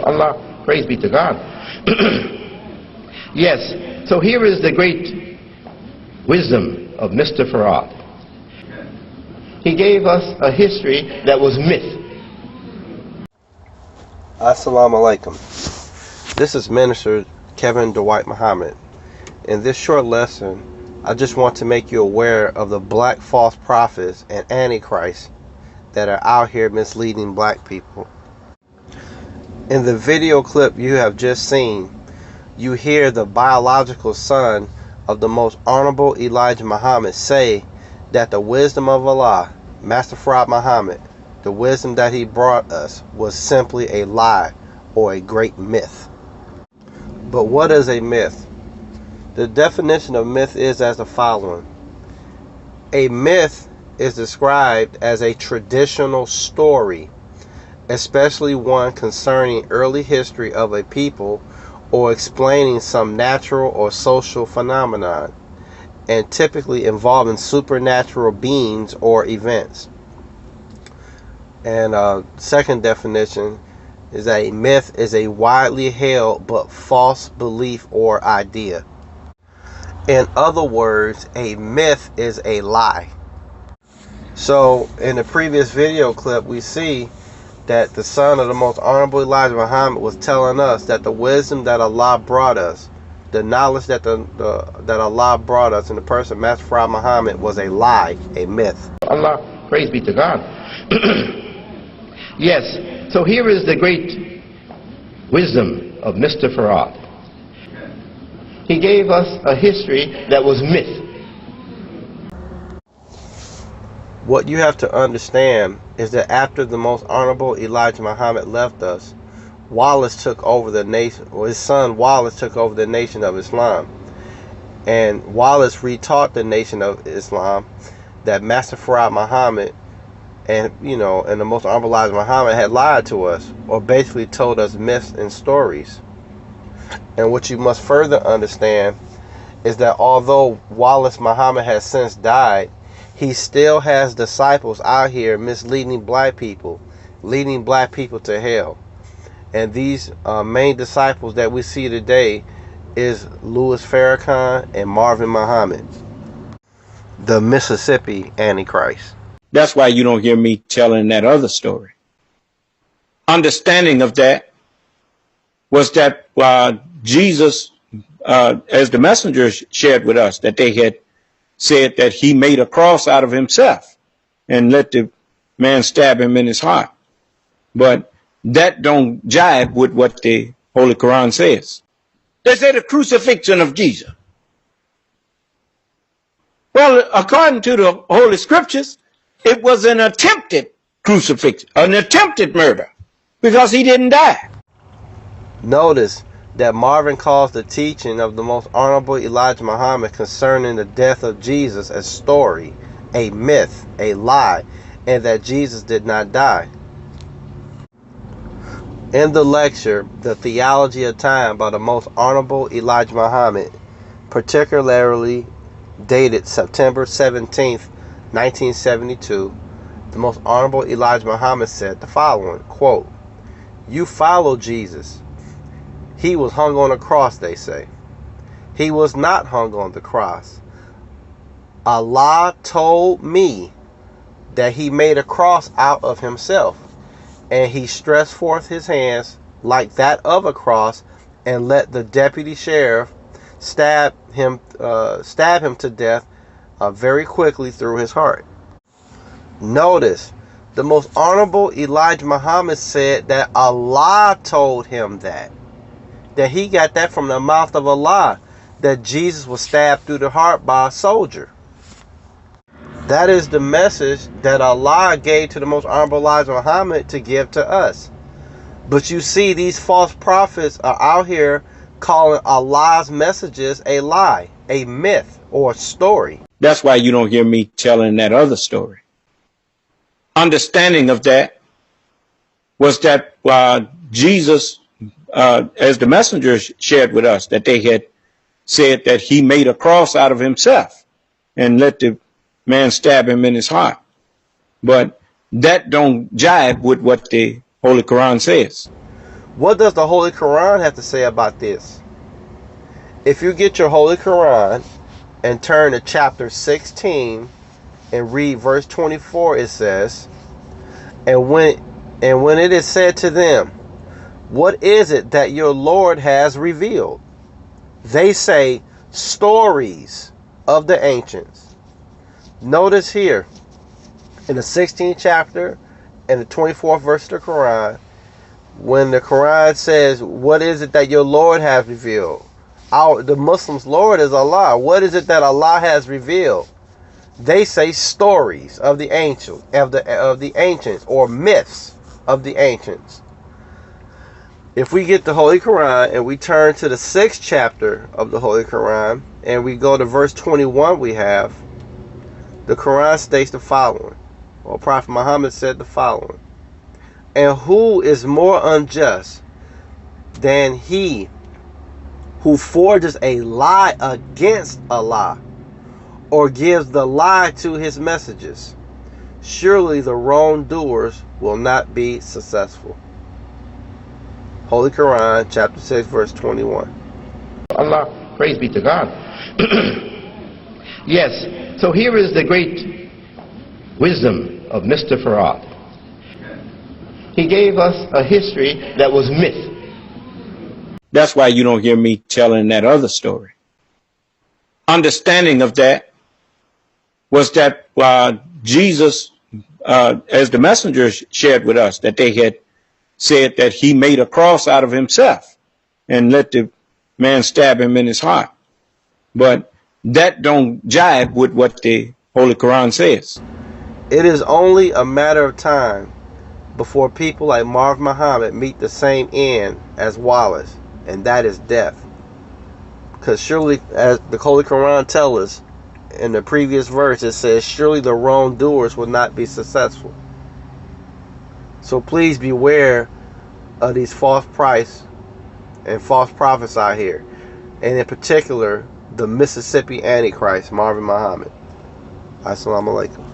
Allah, praise be to God. Yes, so here is the great wisdom of Mr. Farad. He gave us a history that was myth. Assalamu alaikum. This is Minister Kevin Dwight Muhammad. In this short lesson, I just want to make you aware of the black false prophets and antichrist that are out here misleading black people. In the video clip you have just seen, you hear the biological son of the most honorable Elijah Muhammad say that the wisdom of Allah, Master Farad Muhammad, the wisdom that he brought us, was simply a lie or a great myth. But what is a myth? The definition of myth is as the following. A myth is described as a traditional story, especially one concerning early history of a people or explaining some natural or social phenomenon, and typically involving supernatural beings or events. And second definition is that a myth is a widely held but false belief or idea. In other words, a myth is a lie. So in the previous video clip, we see that the son of the most honorable Elijah Muhammad was telling us that the wisdom that Allah brought us, the knowledge that that Allah brought us in the person of Master Farad Muhammad, was a lie, a myth. Allah, praise be to God. Yes, so here is the great wisdom of Mr. Farad. He gave us a history that was myth. What you have to understand is that after the most honorable Elijah Muhammad left us, Wallace took over the nation, or his son Wallace took over the nation of Islam. And Wallace retaught the nation of Islam that Master Farad Muhammad and the most honorable Elijah Muhammad had lied to us, or basically told us myths and stories. And what you must further understand is that although Wallace Muhammad has since died, he still has disciples out here misleading black people, leading black people to hell. And these main disciples that we see today is Louis Farrakhan and Marvin Muhammad, the Mississippi Antichrist. That's why you don't hear me telling that other story. Understanding of that was that Jesus, as the messengers shared with us, that they had said that he made a cross out of himself and let the man stab him in his heart. But that don't jive with what the Holy Quran says. They say the crucifixion of Jesus. Well, according to the Holy Scriptures, it was an attempted crucifixion, an attempted murder, because he didn't die. Notice that Marvin calls the teaching of the most honorable Elijah Muhammad concerning the death of Jesus a story, a myth, a lie, and that Jesus did not die. In the lecture, The Theology of Time by the most honorable Elijah Muhammad, particularly dated September 17th, 1972, the most honorable Elijah Muhammad said the following, quote, "You follow Jesus. He was hung on a cross, they say. He was not hung on the cross. Allah told me that he made a cross out of himself, and he stretched forth his hands like that of a cross and let the deputy sheriff stab him to death very quickly through his heart." Notice, the most honorable Elijah Muhammad said that Allah told him that he got that from the mouth of Allah, that Jesus was stabbed through the heart by a soldier. That is the message that Allah gave to the most honorable Elijah Muhammad to give to us. But you see, these false prophets are out here calling Allah's messages a lie, a myth, or a story. That's why you don't hear me telling that other story. Understanding of that was that Jesus, as the messengers shared with us, that they had said that he made a cross out of himself and let the man stab him in his heart. But that don't jive with what the Holy Quran says. What does the Holy Quran have to say about this? If you get your Holy Quran and turn to chapter 16 and read verse 24, it says, and when it is said to them, what is it that your Lord has revealed? They say, stories of the ancients. Notice here, in the 16th chapter and the 24th verse of the Quran, when the Quran says, what is it that your Lord has revealed? The Muslims' Lord is Allah. What is it that Allah has revealed? They say stories of the ancients, or myths of the ancients. If we get the Holy Quran and we turn to the 6th chapter of the Holy Quran and we go to verse 21, we have the Quran states the following, or Prophet Muhammad said the following: and who is more unjust than he who forges a lie against Allah or gives the lie to his messages? Surely the wrongdoers will not be successful. Holy Quran, chapter 6, verse 21. Allah, praise be to God. Yes, so here is the great wisdom of Mr. Farad. He gave us a history that was myth. That's why you don't hear me telling that other story. Understanding of that was that Jesus, as the messengers shared with us, that they had said that he made a cross out of himself and let the man stab him in his heart. But that don't jive with what the Holy Quran says. It is only a matter of time before people like Marv Muhammad meet the same end as Wallace, and that is death. Because surely, as the Holy Quran tells us in the previous verse, it says, surely the wrongdoers will not be successful. So please beware of these false Christs and false prophets out here, and in particular the Mississippi Antichrist, Marvin Muhammad. Assalamu alaikum.